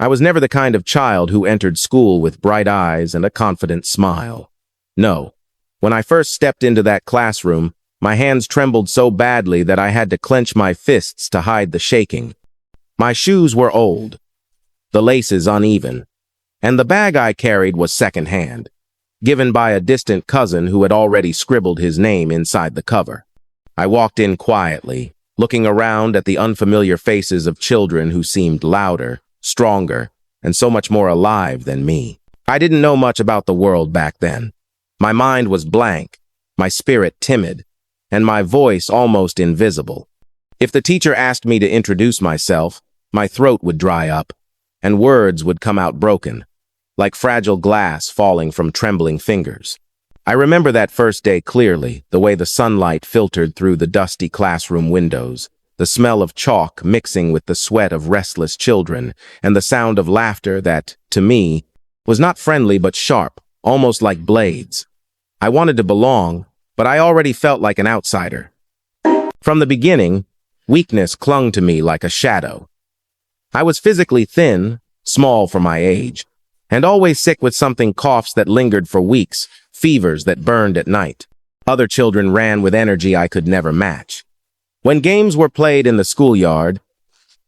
I was never the kind of child who entered school with bright eyes and a confident smile. No. When I first stepped into that classroom, my hands trembled so badly that I had to clench my fists to hide the shaking. My shoes were old, the laces uneven, and the bag I carried was secondhand, given by a distant cousin who had already scribbled his name inside the cover. I walked in quietly, looking around at the unfamiliar faces of children who seemed louder, stronger, and so much more alive than me. I didn't know much about the world back then. My mind was blank, my spirit timid, and my voice almost invisible. If the teacher asked me to introduce myself, my throat would dry up, and words would come out broken, like fragile glass falling from trembling fingers. I remember that first day clearly, the way the sunlight filtered through the dusty classroom windows, the smell of chalk mixing with the sweat of restless children, and the sound of laughter that, to me, was not friendly but sharp, almost like blades. I wanted to belong, but I already felt like an outsider. From the beginning, weakness clung to me like a shadow. I was physically thin, small for my age, and always sick with something coughs that lingered for weeks, fevers that burned at night. Other children ran with energy I could never match. When games were played in the schoolyard,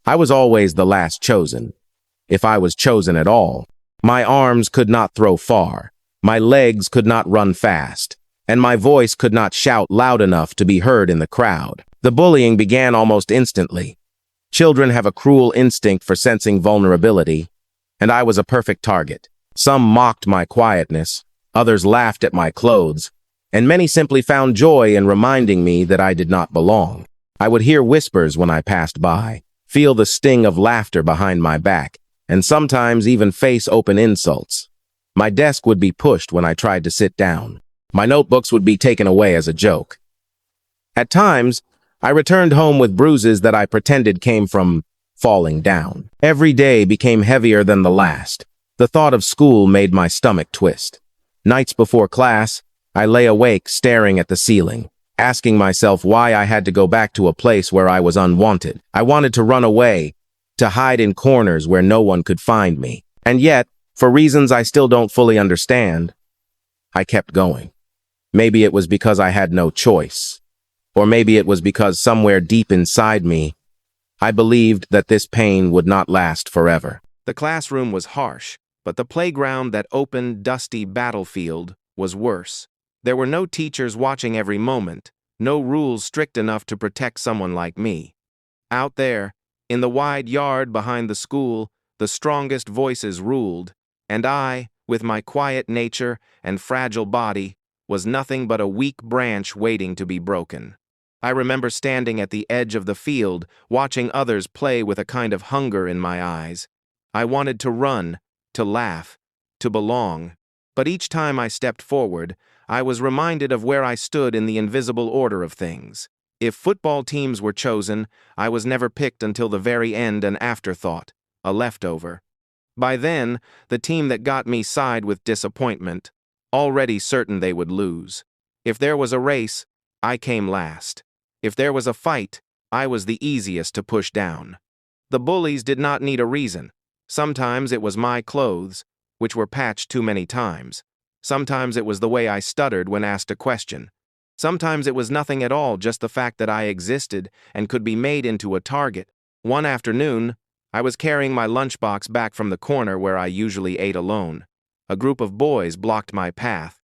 I was always the last chosen. If I was chosen at all, my arms could not throw far, my legs could not run fast, and my voice could not shout loud enough to be heard in the crowd. The bullying began almost instantly. Children have a cruel instinct for sensing vulnerability, and I was a perfect target. Some mocked my quietness, others laughed at my clothes, and many simply found joy in reminding me that I did not belong. I would hear whispers when I passed by, feel the sting of laughter behind my back, and sometimes even face open insults. My desk would be pushed when I tried to sit down. My notebooks would be taken away as a joke. At times, I returned home with bruises that I pretended came from falling down. Every day became heavier than the last. The thought of school made my stomach twist. Nights before class, I lay awake staring at the ceiling, asking myself why I had to go back to a place where I was unwanted. I wanted to run away, to hide in corners where no one could find me. And yet, for reasons I still don't fully understand, I kept going. Maybe it was because I had no choice. Or maybe it was because somewhere deep inside me, I believed that this pain would not last forever. The classroom was harsh, but the playground, that open, dusty battlefield, was worse. There were no teachers watching every moment, no rules strict enough to protect someone like me. Out there, in the wide yard behind the school, the strongest voices ruled, and I, with my quiet nature and fragile body, was nothing but a weak branch waiting to be broken. I remember standing at the edge of the field, watching others play with a kind of hunger in my eyes. I wanted to run, to laugh, to belong. But each time I stepped forward, I was reminded of where I stood in the invisible order of things. If football teams were chosen, I was never picked until the very end, an afterthought, a leftover. By then, the team that got me sighed with disappointment, already certain they would lose. If there was a race, I came last. If there was a fight, I was the easiest to push down. The bullies did not need a reason. Sometimes it was my clothes, which were patched too many times. Sometimes it was the way I stuttered when asked a question. Sometimes it was nothing at all, just the fact that I existed and could be made into a target. One afternoon, I was carrying my lunchbox back from the corner where I usually ate alone. A group of boys blocked my path.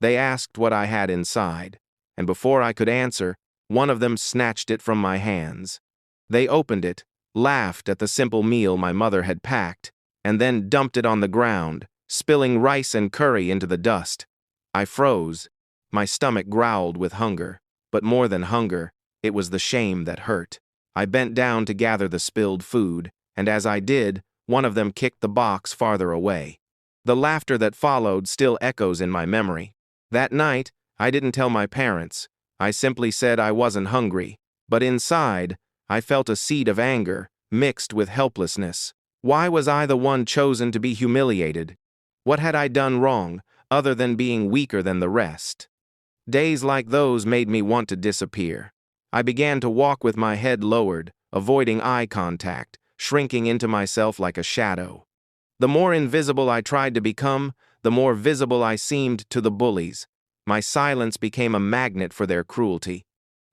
They asked what I had inside, and before I could answer, one of them snatched it from my hands. They opened it, laughed at the simple meal my mother had packed, and then dumped it on the ground, spilling rice and curry into the dust. I froze. My stomach growled with hunger, but more than hunger, it was the shame that hurt. I bent down to gather the spilled food, and as I did, one of them kicked the box farther away. The laughter that followed still echoes in my memory. That night, I didn't tell my parents. I simply said I wasn't hungry, but inside, I felt a seed of anger, mixed with helplessness. Why was I the one chosen to be humiliated? What had I done wrong, other than being weaker than the rest? Days like those made me want to disappear. I began to walk with my head lowered, avoiding eye contact, shrinking into myself like a shadow. The more invisible I tried to become, the more visible I seemed to the bullies. My silence became a magnet for their cruelty.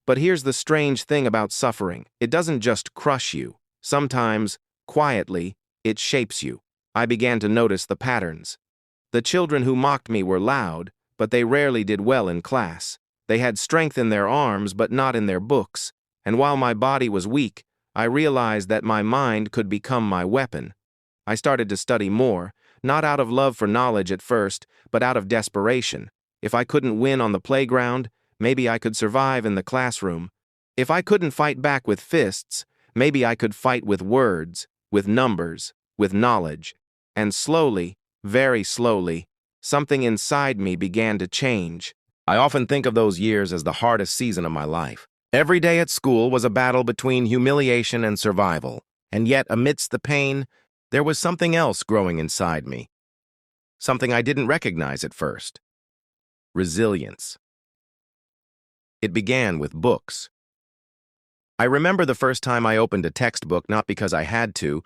But here's the strange thing about suffering. It doesn't just crush you. Sometimes, quietly, it shapes you. I began to notice the patterns. The children who mocked me were loud, but they rarely did well in class. They had strength in their arms, but not in their books. And while my body was weak, I realized that my mind could become my weapon. I started to study more, not out of love for knowledge at first, but out of desperation. If I couldn't win on the playground, maybe I could survive in the classroom. If I couldn't fight back with fists, maybe I could fight with words, with numbers, with knowledge. And slowly, very slowly, something inside me began to change. I often think of those years as the hardest season of my life. Every day at school was a battle between humiliation and survival, and yet amidst the pain, there was something else growing inside me. Something I didn't recognize at first. Resilience. It began with books. I remember the first time I opened a textbook not because I had to,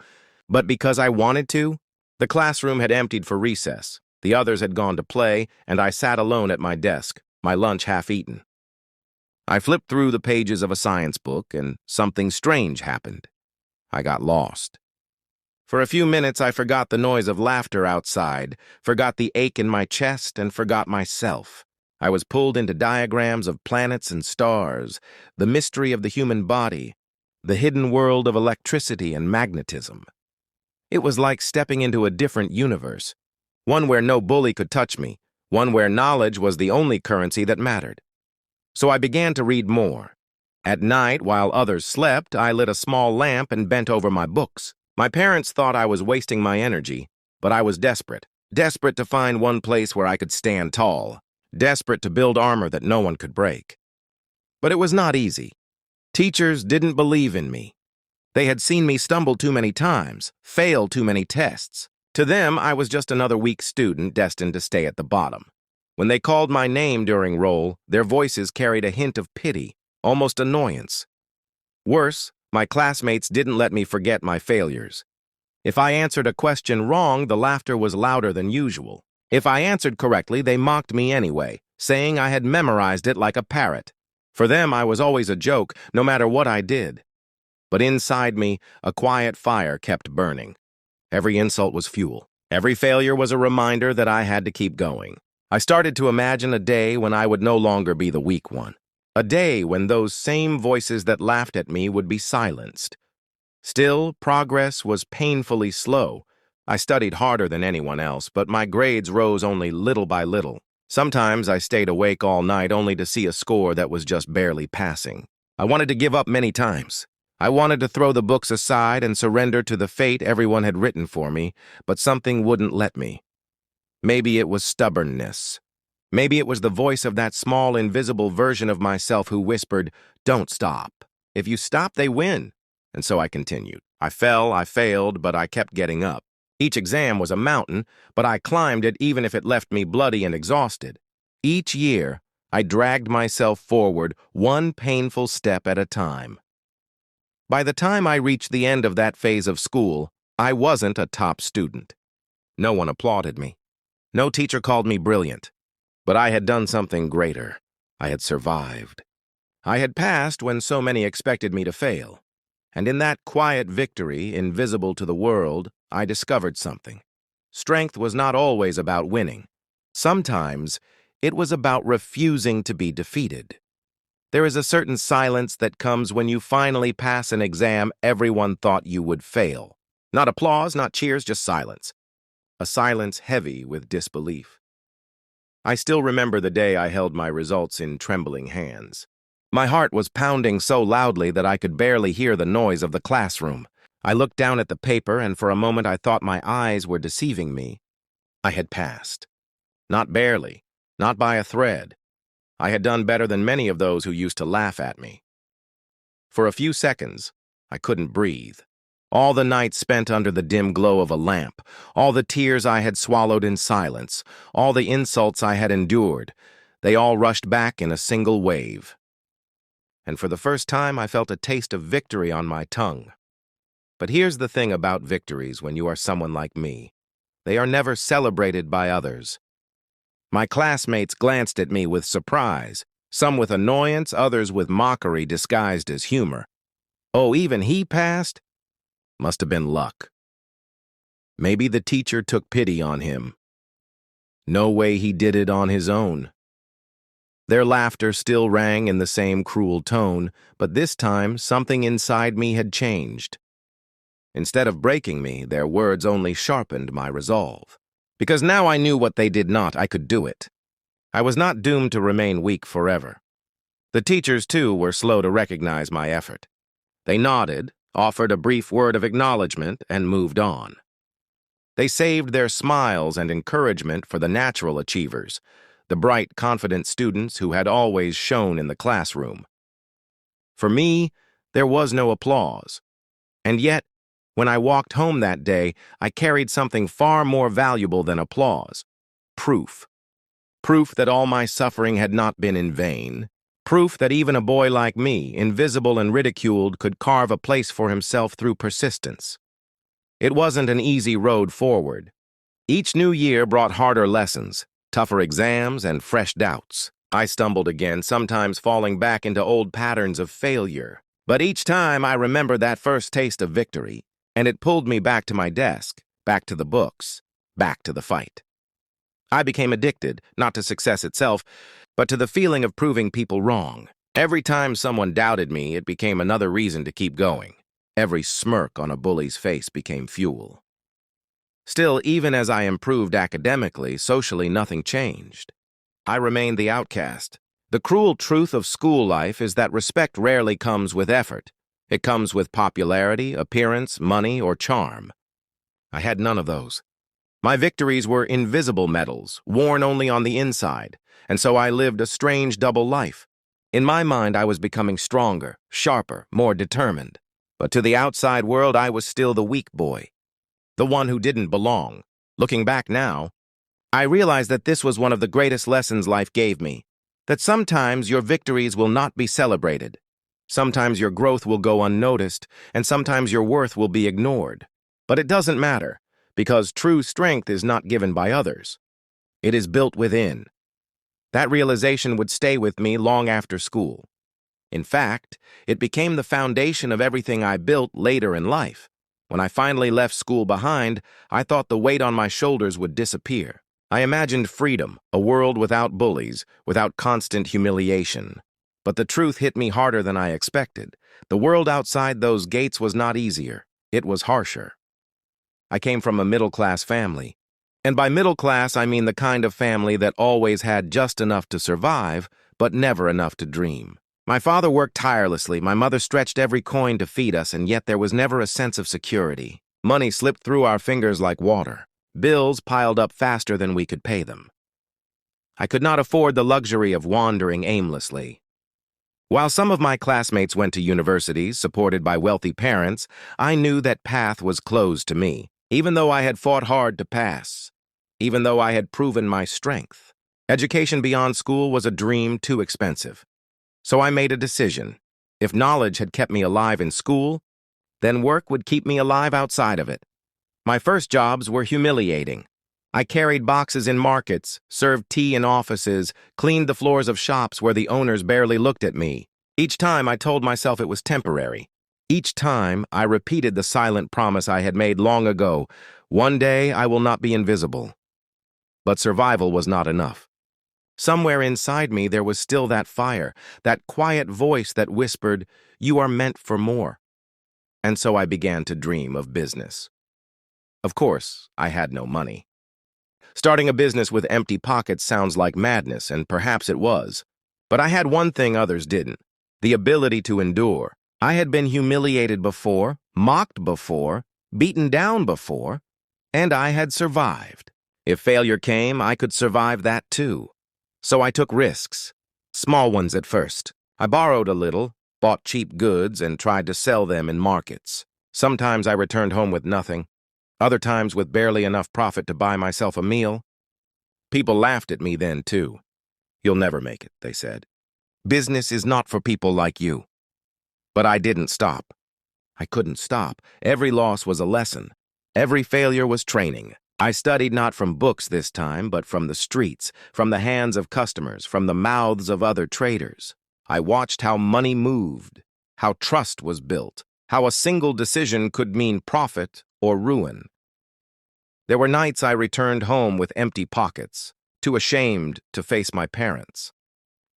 but because I wanted to. The classroom had emptied for recess. The others had gone to play, and I sat alone at my desk, my lunch half-eaten. I flipped through the pages of a science book, and something strange happened. I got lost. For a few minutes, I forgot the noise of laughter outside, forgot the ache in my chest, and forgot myself. I was pulled into diagrams of planets and stars, the mystery of the human body, the hidden world of electricity and magnetism. It was like stepping into a different universe, one where no bully could touch me, one where knowledge was the only currency that mattered. So I began to read more. At night, while others slept, I lit a small lamp and bent over my books. My parents thought I was wasting my energy, but I was desperate. Desperate to find one place where I could stand tall. Desperate to build armor that no one could break. But it was not easy. Teachers didn't believe in me. They had seen me stumble too many times, fail too many tests. To them, I was just another weak student destined to stay at the bottom. When they called my name during roll, their voices carried a hint of pity, almost annoyance. Worse, my classmates didn't let me forget my failures. If I answered a question wrong, the laughter was louder than usual. If I answered correctly, they mocked me anyway, saying I had memorized it like a parrot. For them, I was always a joke, no matter what I did. But inside me, a quiet fire kept burning. Every insult was fuel. Every failure was a reminder that I had to keep going. I started to imagine a day when I would no longer be the weak one. A day when those same voices that laughed at me would be silenced. Still, progress was painfully slow. I studied harder than anyone else, but my grades rose only little by little. Sometimes I stayed awake all night only to see a score that was just barely passing. I wanted to give up many times. I wanted to throw the books aside and surrender to the fate everyone had written for me, but something wouldn't let me. Maybe it was stubbornness. Maybe it was the voice of that small, invisible version of myself who whispered, "Don't stop. If you stop, they win." And so I continued. I fell, I failed, but I kept getting up. Each exam was a mountain, but I climbed it even if it left me bloody and exhausted. Each year, I dragged myself forward, one painful step at a time. By the time I reached the end of that phase of school, I wasn't a top student. No one applauded me. No teacher called me brilliant. But I had done something greater. I had survived. I had passed when so many expected me to fail. And in that quiet victory, invisible to the world, I discovered something. Strength was not always about winning. Sometimes, it was about refusing to be defeated. There is a certain silence that comes when you finally pass an exam everyone thought you would fail. Not applause, not cheers, just silence. A silence heavy with disbelief. I still remember the day I held my results in trembling hands. My heart was pounding so loudly that I could barely hear the noise of the classroom. I looked down at the paper, and for a moment I thought my eyes were deceiving me. I had passed. Not barely, not by a thread. I had done better than many of those who used to laugh at me. For a few seconds, I couldn't breathe. All the nights spent under the dim glow of a lamp, all the tears I had swallowed in silence, all the insults I had endured, they all rushed back in a single wave. And for the first time, I felt a taste of victory on my tongue. But here's the thing about victories when you are someone like me. They are never celebrated by others. My classmates glanced at me with surprise, some with annoyance, others with mockery disguised as humor. Oh, even he passed? Must have been luck. Maybe the teacher took pity on him. No way he did it on his own. Their laughter still rang in the same cruel tone, but this time something inside me had changed. Instead of breaking me, their words only sharpened my resolve. Because now I knew what they did not, I could do it. I was not doomed to remain weak forever. The teachers, too, were slow to recognize my effort. They nodded, offered a brief word of acknowledgement, and moved on. They saved their smiles and encouragement for the natural achievers, the bright, confident students who had always shone in the classroom. For me, there was no applause. And yet, when I walked home that day, I carried something far more valuable than applause. Proof. Proof that all my suffering had not been in vain. Proof that even a boy like me, invisible and ridiculed, could carve a place for himself through persistence. It wasn't an easy road forward. Each new year brought harder lessons, tougher exams, and fresh doubts. I stumbled again, sometimes falling back into old patterns of failure. But each time I remembered that first taste of victory, and it pulled me back to my desk, back to the books, back to the fight. I became addicted, not to success itself, but to the feeling of proving people wrong. Every time someone doubted me, it became another reason to keep going. Every smirk on a bully's face became fuel. Still, even as I improved academically, socially nothing changed. I remained the outcast. The cruel truth of school life is that respect rarely comes with effort. It comes with popularity, appearance, money, or charm. I had none of those. My victories were invisible medals, worn only on the inside, and so I lived a strange double life. In my mind, I was becoming stronger, sharper, more determined. But to the outside world, I was still the weak boy, the one who didn't belong. Looking back now, I realized that this was one of the greatest lessons life gave me, that sometimes your victories will not be celebrated. Sometimes your growth will go unnoticed, and sometimes your worth will be ignored. But it doesn't matter, because true strength is not given by others. It is built within. That realization would stay with me long after school. In fact, it became the foundation of everything I built later in life. When I finally left school behind, I thought the weight on my shoulders would disappear. I imagined freedom, a world without bullies, without constant humiliation. But the truth hit me harder than I expected. The world outside those gates was not easier. It was harsher. I came from a middle-class family. And by middle class, I mean the kind of family that always had just enough to survive, but never enough to dream. My father worked tirelessly, my mother stretched every coin to feed us, and yet there was never a sense of security. Money slipped through our fingers like water. Bills piled up faster than we could pay them. I could not afford the luxury of wandering aimlessly. While some of my classmates went to universities supported by wealthy parents, I knew that path was closed to me, even though I had fought hard to pass, even though I had proven my strength. Education beyond school was a dream too expensive. So I made a decision. If knowledge had kept me alive in school, then work would keep me alive outside of it. My first jobs were humiliating. I carried boxes in markets, served tea in offices, cleaned the floors of shops where the owners barely looked at me. Each time I told myself it was temporary. Each time I repeated the silent promise I had made long ago, one day I will not be invisible. But survival was not enough. Somewhere inside me there was still that fire, that quiet voice that whispered, "You are meant for more." And so I began to dream of business. Of course, I had no money. Starting a business with empty pockets sounds like madness, and perhaps it was. But I had one thing others didn't: the ability to endure. I had been humiliated before, mocked before, beaten down before, and I had survived. If failure came, I could survive that too. So I took risks, small ones at first. I borrowed a little, bought cheap goods, and tried to sell them in markets. Sometimes I returned home with nothing, other times with barely enough profit to buy myself a meal. People laughed at me then, too. "You'll never make it," they said. "Business is not for people like you." But I didn't stop. I couldn't stop. Every loss was a lesson. Every failure was training. I studied not from books this time, but from the streets, from the hands of customers, from the mouths of other traders. I watched how money moved, how trust was built, how a single decision could mean profit or ruin. There were nights I returned home with empty pockets, too ashamed to face my parents.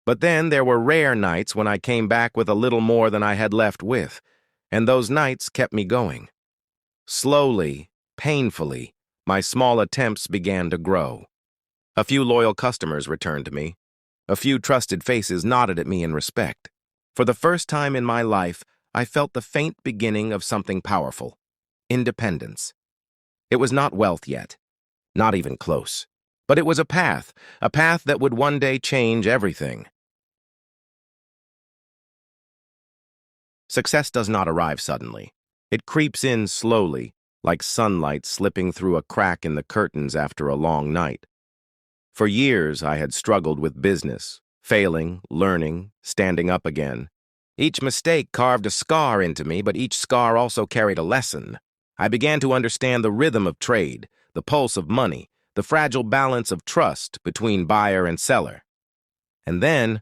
But then there were rare nights when I came back with a little more than I had left with, and those nights kept me going. Slowly, painfully, my small attempts began to grow. A few loyal customers returned to me. A few trusted faces nodded at me in respect. For the first time in my life, I felt the faint beginning of something powerful: independence. It was not wealth yet, not even close, but it was a path that would one day change everything. Success does not arrive suddenly. It creeps in slowly, like sunlight slipping through a crack in the curtains after a long night. For years, I had struggled with business, failing, learning, standing up again. Each mistake carved a scar into me, but each scar also carried a lesson. I began to understand the rhythm of trade, the pulse of money, the fragile balance of trust between buyer and seller. And then,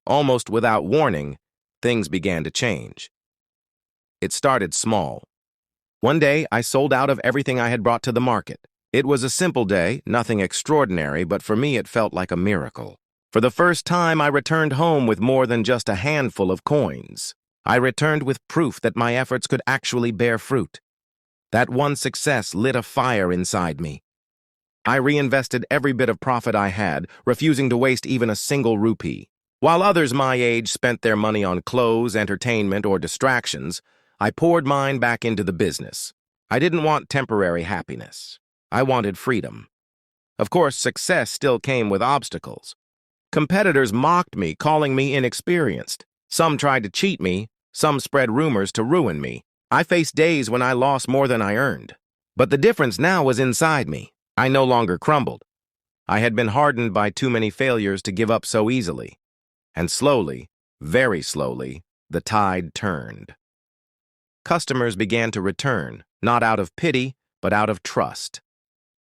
almost without warning, things began to change. It started small. One day, I sold out of everything I had brought to the market. It was a simple day, nothing extraordinary, but for me it felt like a miracle. For the first time, I returned home with more than just a handful of coins. I returned with proof that my efforts could actually bear fruit. That one success lit a fire inside me. I reinvested every bit of profit I had, refusing to waste even a single rupee. While others my age spent their money on clothes, entertainment, or distractions, I poured mine back into the business. I didn't want temporary happiness. I wanted freedom. Of course, success still came with obstacles. Competitors mocked me, calling me inexperienced. Some tried to cheat me, some spread rumors to ruin me. I faced days when I lost more than I earned. But the difference now was inside me. I no longer crumbled. I had been hardened by too many failures to give up so easily. And slowly, very slowly, the tide turned. Customers began to return, not out of pity, but out of trust.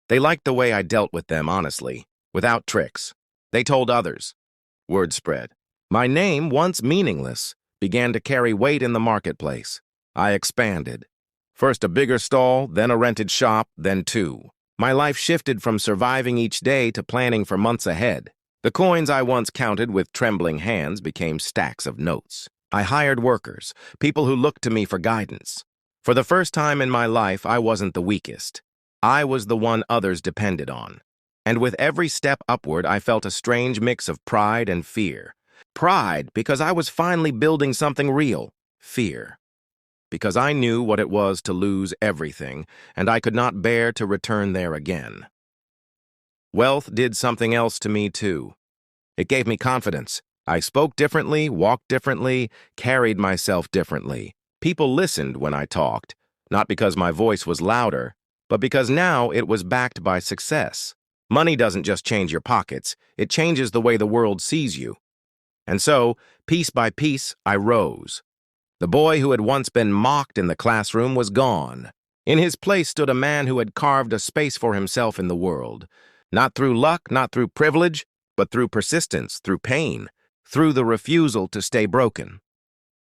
They liked the way I dealt with them honestly, without tricks. They told others. Word spread. My name, once meaningless, began to carry weight in the marketplace. I expanded. First a bigger stall, then a rented shop, then two. My life shifted from surviving each day to planning for months ahead. The coins I once counted with trembling hands became stacks of notes. I hired workers, people who looked to me for guidance. For the first time in my life, I wasn't the weakest. I was the one others depended on. And with every step upward, I felt a strange mix of pride and fear. Pride, because I was finally building something real. Fear, because I knew what it was to lose everything, and I could not bear to return there again. Wealth did something else to me, too. It gave me confidence. I spoke differently, walked differently, carried myself differently. People listened when I talked, not because my voice was louder, but because now it was backed by success. Money doesn't just change your pockets, it changes the way the world sees you. And so, piece by piece, I rose. The boy who had once been mocked in the classroom was gone. In his place stood a man who had carved a space for himself in the world. Not through luck, not through privilege, but through persistence, through pain, through the refusal to stay broken.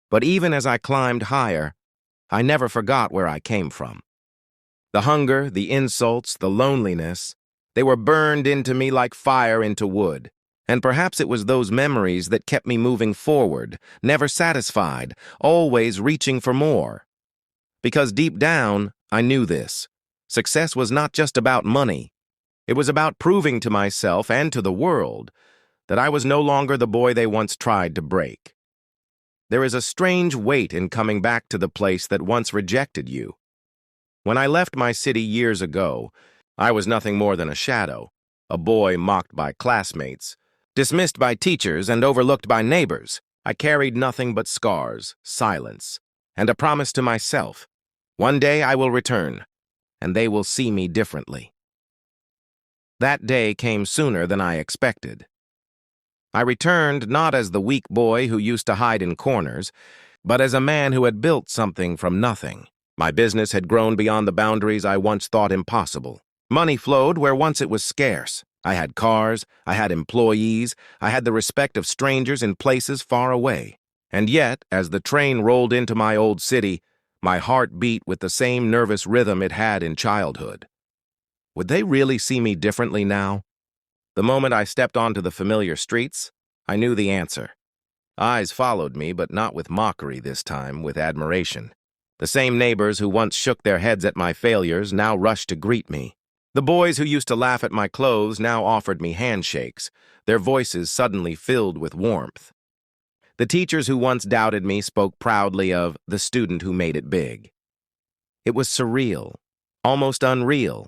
But even as I climbed higher, I never forgot where I came from. The hunger, the insults, the loneliness, they were burned into me like fire into wood. And perhaps it was those memories that kept me moving forward, never satisfied, always reaching for more. Because deep down, I knew this. Success was not just about money. It was about proving to myself and to the world that I was no longer the boy they once tried to break. There is a strange weight in coming back to the place that once rejected you. When I left my city years ago, I was nothing more than a shadow, a boy mocked by classmates, dismissed by teachers and overlooked by neighbors. I carried nothing but scars, silence, and a promise to myself. One day I will return, and they will see me differently. That day came sooner than I expected. I returned not as the weak boy who used to hide in corners, but as a man who had built something from nothing. My business had grown beyond the boundaries I once thought impossible. Money flowed where once it was scarce. I had cars, I had employees, I had the respect of strangers in places far away. And yet, as the train rolled into my old city, my heart beat with the same nervous rhythm it had in childhood. Would they really see me differently now? The moment I stepped onto the familiar streets, I knew the answer. Eyes followed me, but not with mockery this time, with admiration. The same neighbors who once shook their heads at my failures now rushed to greet me. The boys who used to laugh at my clothes now offered me handshakes, their voices suddenly filled with warmth. The teachers who once doubted me spoke proudly of the student who made it big. It was surreal, almost unreal.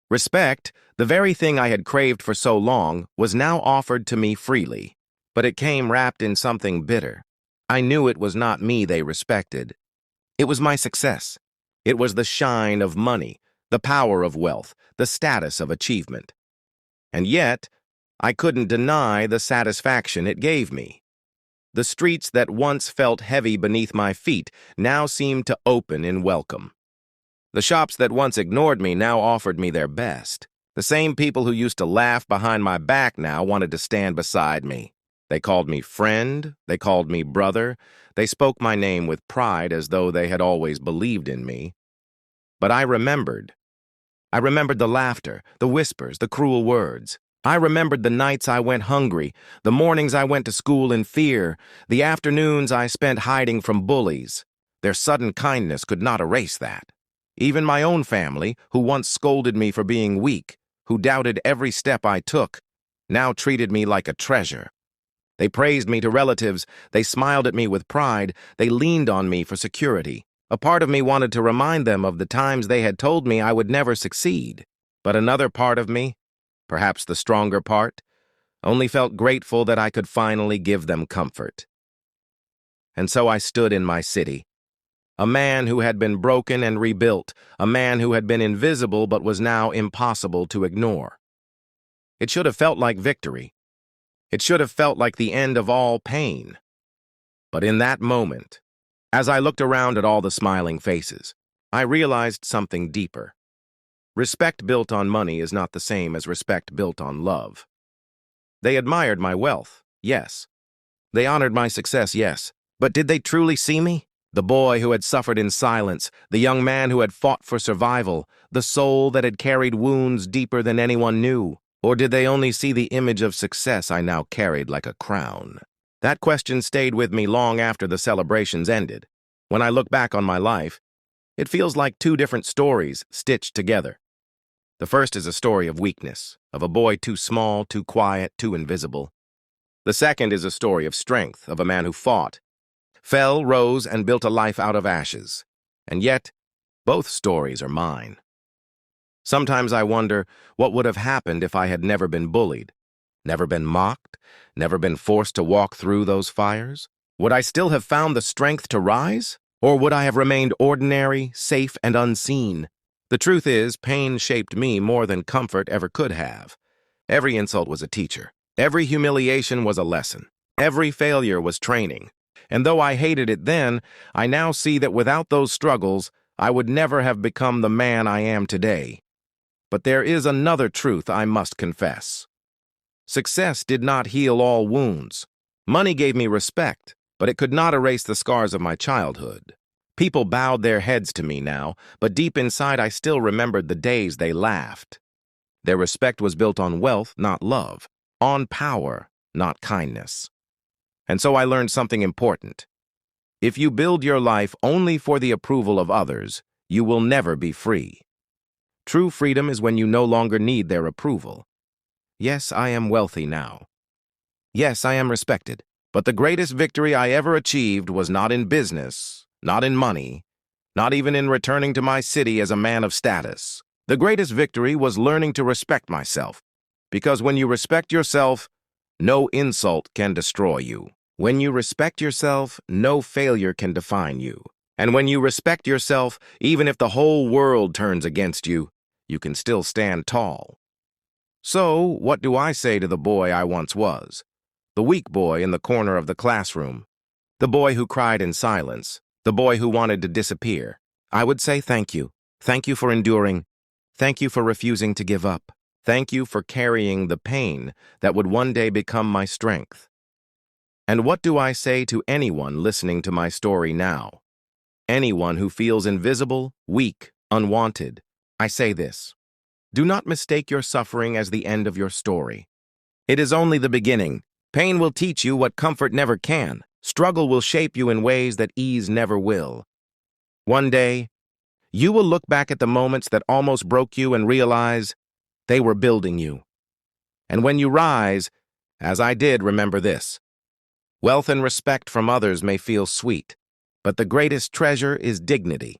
Respect, the very thing I had craved for so long, was now offered to me freely. But it came wrapped in something bitter. I knew it was not me they respected. It was my success. It was the shine of money, the power of wealth, the status of achievement. And yet, I couldn't deny the satisfaction it gave me. The streets that once felt heavy beneath my feet now seemed to open in welcome. The shops that once ignored me now offered me their best. The same people who used to laugh behind my back now wanted to stand beside me. They called me friend, they called me brother, they spoke my name with pride as though they had always believed in me. But I remembered. I remembered the laughter, the whispers, the cruel words. I remembered the nights I went hungry, the mornings I went to school in fear, the afternoons I spent hiding from bullies. Their sudden kindness could not erase that. Even my own family, who once scolded me for being weak, who doubted every step I took, now treated me like a treasure. They praised me to relatives, they smiled at me with pride, they leaned on me for security. A part of me wanted to remind them of the times they had told me I would never succeed. But another part of me, perhaps the stronger part, only felt grateful that I could finally give them comfort. And so I stood in my city, a man who had been broken and rebuilt, a man who had been invisible but was now impossible to ignore. It should have felt like victory. It should have felt like the end of all pain. But in that moment, as I looked around at all the smiling faces, I realized something deeper. Respect built on money is not the same as respect built on love. They admired my wealth, yes. They honored my success, yes. But did they truly see me? The boy who had suffered in silence, the young man who had fought for survival, the soul that had carried wounds deeper than anyone knew. Or did they only see the image of success I now carried like a crown? That question stayed with me long after the celebrations ended. When I look back on my life, it feels like two different stories stitched together. The first is a story of weakness, of a boy too small, too quiet, too invisible. The second is a story of strength, of a man who fought, fell, rose, and built a life out of ashes. And yet, both stories are mine. Sometimes I wonder what would have happened if I had never been bullied, never been mocked, never been forced to walk through those fires. Would I still have found the strength to rise? Or would I have remained ordinary, safe, and unseen? The truth is, pain shaped me more than comfort ever could have. Every insult was a teacher. Every humiliation was a lesson. Every failure was training. And though I hated it then, I now see that without those struggles, I would never have become the man I am today. But there is another truth I must confess. Success did not heal all wounds. Money gave me respect, but it could not erase the scars of my childhood. People bowed their heads to me now, but deep inside I still remembered the days they laughed. Their respect was built on wealth, not love, on power, not kindness. And so I learned something important. If you build your life only for the approval of others, you will never be free. True freedom is when you no longer need their approval. Yes, I am wealthy now. Yes, I am respected. But the greatest victory I ever achieved was not in business, not in money, not even in returning to my city as a man of status. The greatest victory was learning to respect myself. Because when you respect yourself, no insult can destroy you. When you respect yourself, no failure can define you. And when you respect yourself, even if the whole world turns against you, you can still stand tall. So, what do I say to the boy I once was? The weak boy in the corner of the classroom. The boy who cried in silence. The boy who wanted to disappear. I would say thank you. Thank you for enduring. Thank you for refusing to give up. Thank you for carrying the pain that would one day become my strength. And what do I say to anyone listening to my story now? Anyone who feels invisible, weak, unwanted. I say this: do not mistake your suffering as the end of your story. It is only the beginning. Pain will teach you what comfort never can. Struggle will shape you in ways that ease never will. One day, you will look back at the moments that almost broke you and realize they were building you. And when you rise, as I did, remember this: wealth and respect from others may feel sweet, but the greatest treasure is dignity,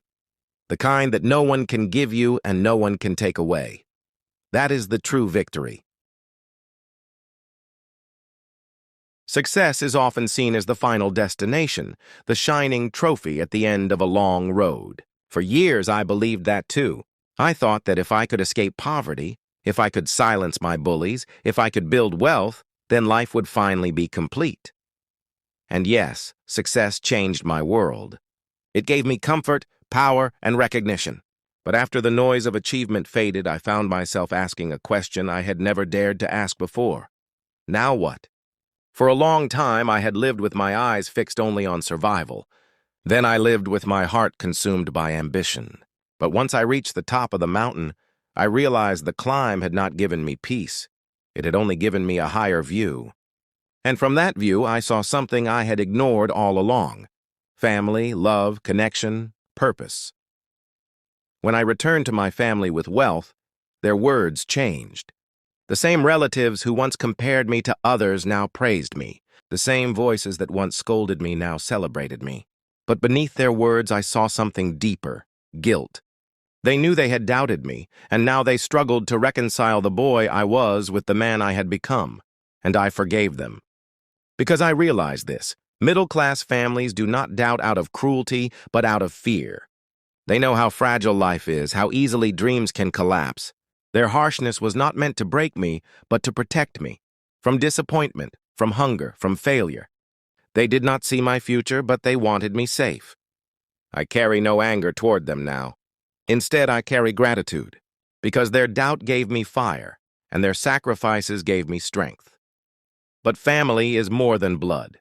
the kind that no one can give you and no one can take away. That is the true victory. Success is often seen as the final destination, the shining trophy at the end of a long road. For years, I believed that too. I thought that if I could escape poverty, if I could silence my bullies, if I could build wealth, then life would finally be complete. And yes, success changed my world. It gave me comfort, power, and recognition. But after the noise of achievement faded, I found myself asking a question I had never dared to ask before. Now what? For a long time, I had lived with my eyes fixed only on survival. Then I lived with my heart consumed by ambition. But once I reached the top of the mountain, I realized the climb had not given me peace. It had only given me a higher view. And from that view, I saw something I had ignored all along: family, love, connection, purpose. When I returned to my family with wealth, their words changed. The same relatives who once compared me to others now praised me. The same voices that once scolded me now celebrated me. But beneath their words, I saw something deeper: guilt. They knew they had doubted me, and now they struggled to reconcile the boy I was with the man I had become. And I forgave them. Because I realized this: middle-class families do not doubt out of cruelty, but out of fear. They know how fragile life is, how easily dreams can collapse. Their harshness was not meant to break me, but to protect me. From disappointment, from hunger, from failure. They did not see my future, but they wanted me safe. I carry no anger toward them now. Instead, I carry gratitude, because their doubt gave me fire, and their sacrifices gave me strength. But family is more than blood.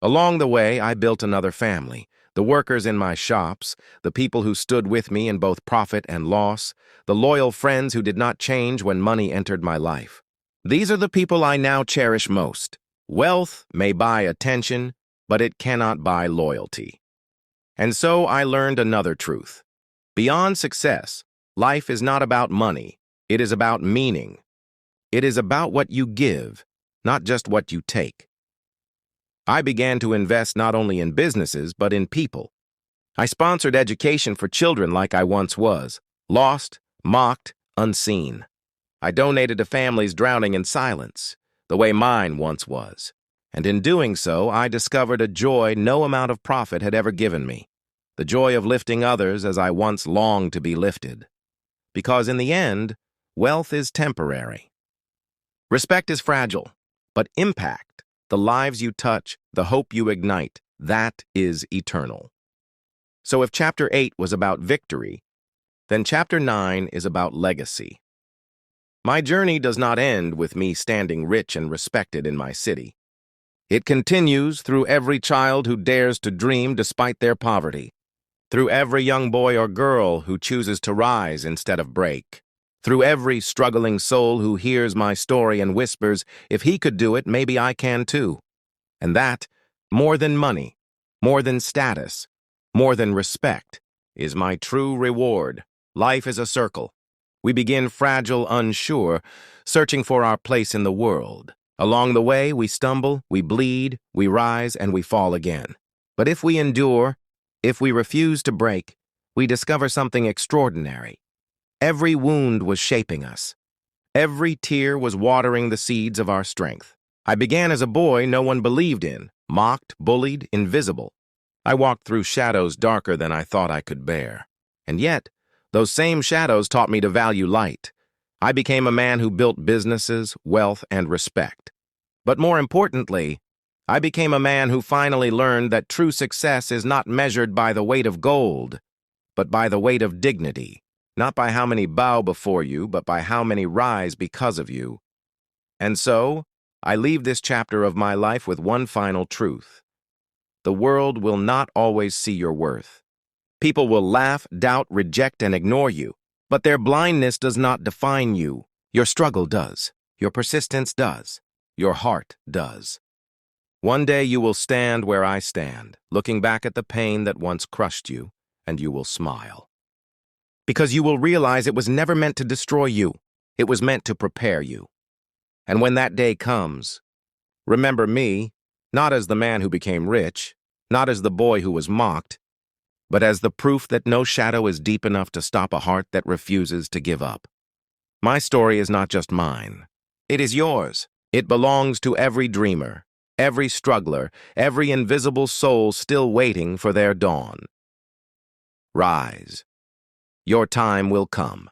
Along the way, I built another family: the workers in my shops, the people who stood with me in both profit and loss, the loyal friends who did not change when money entered my life. These are the people I now cherish most. Wealth may buy attention, but it cannot buy loyalty. And so I learned another truth. Beyond success, life is not about money. It is about meaning. It is about what you give, not just what you take. I began to invest not only in businesses, but in people. I sponsored education for children like I once was: lost, mocked, unseen. I donated to families drowning in silence, the way mine once was. And in doing so, I discovered a joy no amount of profit had ever given me: the joy of lifting others as I once longed to be lifted. Because in the end, wealth is temporary. Respect is fragile, but impact, the lives you touch, the hope you ignite, that is eternal. So if Chapter 8 was about victory, then Chapter 9 is about legacy. My journey does not end with me standing rich and respected in my city. It continues through every child who dares to dream despite their poverty, through every young boy or girl who chooses to rise instead of break, through every struggling soul who hears my story and whispers, if he could do it, maybe I can too. And that, more than money, more than status, more than respect, is my true reward. Life is a circle. We begin fragile, unsure, searching for our place in the world. Along the way, we stumble, we bleed, we rise, and we fall again. But if we endure, if we refuse to break, we discover something extraordinary. Every wound was shaping us. Every tear was watering the seeds of our strength. I began as a boy no one believed in, mocked, bullied, invisible. I walked through shadows darker than I thought I could bear. And yet, those same shadows taught me to value light. I became a man who built businesses, wealth, and respect. But more importantly, I became a man who finally learned that true success is not measured by the weight of gold, but by the weight of dignity. not by how many bow before you, but by how many rise because of you. And so, I leave this chapter of my life with one final truth. The world will not always see your worth. People will laugh, doubt, reject, and ignore you, but their blindness does not define you. Your struggle does. Your persistence does. Your heart does. One day you will stand where I stand, looking back at the pain that once crushed you, and you will smile. Because you will realize it was never meant to destroy you. It was meant to prepare you. And when that day comes, remember me, not as the man who became rich, not as the boy who was mocked, but as the proof that no shadow is deep enough to stop a heart that refuses to give up. My story is not just mine. It is yours. It belongs to every dreamer, every struggler, every invisible soul still waiting for their dawn. Rise. Your time will come.